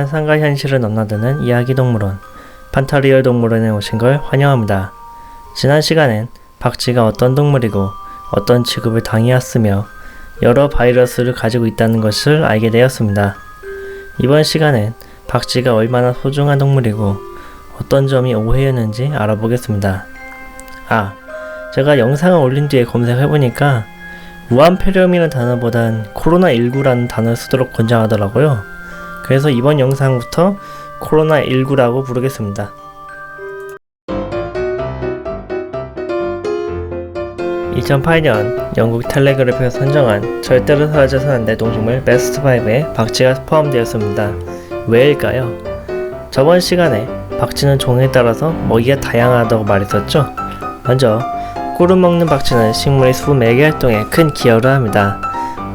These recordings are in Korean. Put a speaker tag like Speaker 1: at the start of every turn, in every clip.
Speaker 1: 환상과 현실을 넘나드는 이야기 동물원 판타리얼 동물원에 오신 걸 환영합니다. 지난 시간엔 박쥐가 어떤 동물이고 어떤 취급을 당해왔으며 여러 바이러스를 가지고 있다는 것을 알게 되었습니다. 이번 시간엔 박쥐가 얼마나 소중한 동물이고 어떤 점이 오해였는지 알아보겠습니다. 제가 영상을 올린 뒤에 검색해보니까 무한폐렴이라는 단어보단 코로나19라는 단어를 쓰도록 권장하더라고요. 그래서 이번 영상부터 코로나19라고 부르겠습니다. 2008년 영국 텔레그래프에서 선정한 절대로 사라져서는 안 될 동식물 베스트 5에 박쥐가 포함되었습니다. 왜일까요? 저번 시간에 박쥐는 종에 따라서 먹이가 다양하다고 말했었죠? 먼저 꿀을 먹는 박쥐는 식물의 수분 매개 활동에 큰 기여를 합니다.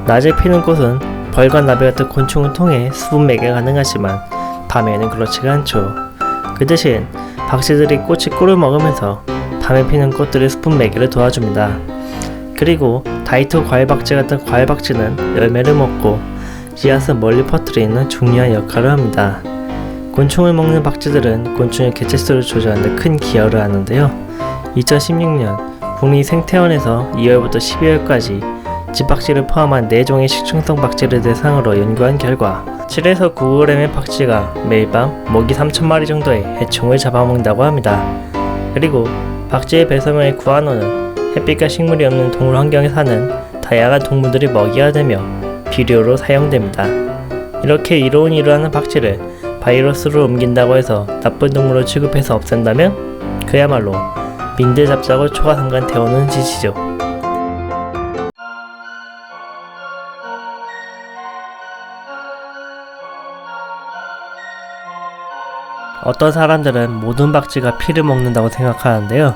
Speaker 1: 낮에 피는 꽃은 벌과 나비 같은 곤충을 통해 수분 매개가 가능하지만 밤에는 그렇지가 않죠. 그 대신 박쥐들이 꽃이 꿀을 먹으면서 밤에 피는 꽃들의 수분 매개를 도와줍니다. 그리고 다이토 과일박쥐 같은 과일박쥐는 열매를 먹고 씨앗을 멀리 퍼뜨리는 중요한 역할을 합니다. 곤충을 먹는 박쥐들은 곤충의 개체수를 조절하는 데 큰 기여를 하는데요. 2016년 국립생태원에서 2월부터 12월까지 집박쥐를 포함한 4종의 식충성 박쥐를 대상으로 연구한 결과 7에서 9g의 박쥐가 매일 밤 먹이 3,000마리 정도의 해충을 잡아먹는다고 합니다. 그리고 박쥐의 배설물의 구안호는 햇빛과 식물이 없는 동물 환경에 사는 다양한 동물들이 먹이가 되며 비료로 사용됩니다. 이렇게 이로운 일을 하는 박쥐를 바이러스로 옮긴다고 해서 나쁜 동물로 취급해서 없앤다면 그야말로 민들 잡자고 초가삼간 태우는 짓이죠. 어떤 사람들은 모든 박쥐가 피를 먹는다고 생각하는데요.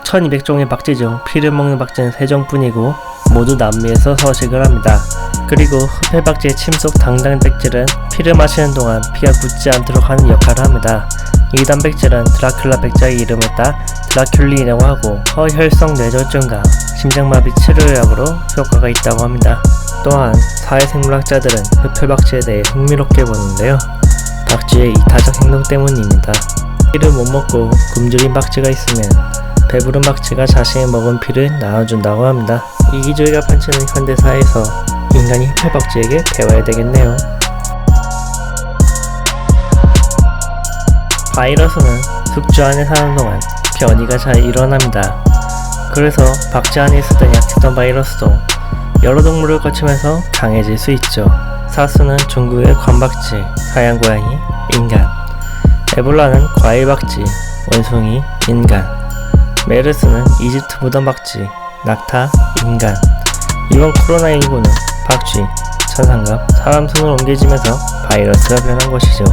Speaker 1: 1200종의 박쥐 중 피를 먹는 박쥐는 3종뿐이고 모두 남미에서 서식을 합니다. 그리고 흡혈박쥐의 침속 당당백질은 피를 마시는 동안 피가 굳지 않도록 하는 역할을 합니다. 이 단백질은 드라큘라 백작의 이름을 따 드라큘린이라고 하고 허혈성 뇌졸중과 심장마비 치료약으로 효과가 있다고 합니다. 또한 사회생물학자들은 흡혈박쥐에 대해 흥미롭게 보는데요. 박쥐의 이타적 행동 때문입니다. 피를 못 먹고 굶주린 박쥐가 있으면 배부른 박쥐가 자신이 먹은 피를 나눠준다고 합니다. 이기주의가 판치는 현대사회에서 인간이 흡혈박쥐에게 배워야 되겠네요. 바이러스는 숙주 안에 사는 동안 변이가 잘 일어납니다. 그래서 박쥐 안에 있었던 약했던 바이러스도 여러 동물을 거치면서 강해질 수 있죠. 사스는 중국의 관박쥐, 하얀고양이, 인간, 에볼라는 과일박쥐, 원숭이, 인간, 메르스는 이집트 무덤박쥐, 낙타, 인간. 이번 코로나19는 박쥐, 천상갑, 사람 손으로 옮겨지면서 바이러스가 변한 것이죠.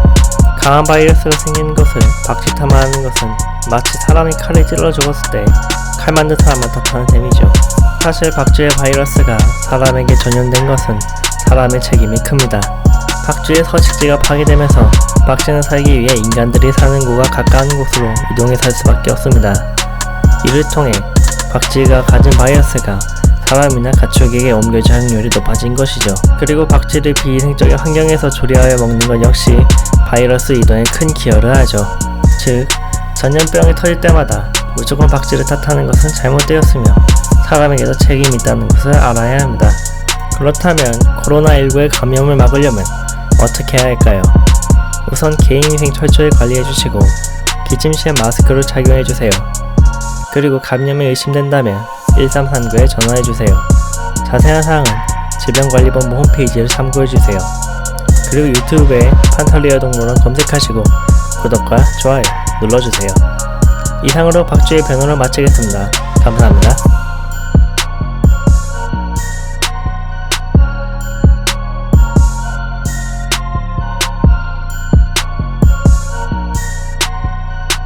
Speaker 1: 강한 바이러스가 생기는 것을 박쥐 탐하는 것은 마치 사람이 칼에 찔러 죽었을 때 칼 만든 사람만 탓하는 셈이죠. 사실 박쥐의 바이러스가 사람에게 전염된 것은 사람의 책임이 큽니다. 박쥐의 서식지가 파괴되면서 박쥐는 살기 위해 인간들이 사는 곳과 가까운 곳으로 이동해 살 수밖에 없습니다. 이를 통해 박쥐가 가진 바이러스가 사람이나 가축에게 옮겨질 확률이 높아진 것이죠. 그리고 박쥐를 비위생적인 환경에서 조리하여 먹는 것 역시 바이러스 이동에 큰 기여를 하죠. 즉, 전염병이 터질 때마다 무조건 박쥐를 탓하는 것은 잘못되었으며 사람에게도 책임이 있다는 것을 알아야 합니다. 그렇다면 코로나19의 감염을 막으려면 어떻게 해야 할까요? 우선 개인위생 철저히 관리해주시고 기침 시에 마스크를 착용해주세요. 그리고 감염이 의심된다면 1339에 전화해주세요. 자세한 사항은 질병관리본부 홈페이지를 참고해주세요. 그리고 유튜브에 판타리얼 동물원 검색하시고 구독과 좋아요 눌러주세요. 이상으로 박쥐의 변호를 마치겠습니다. 감사합니다.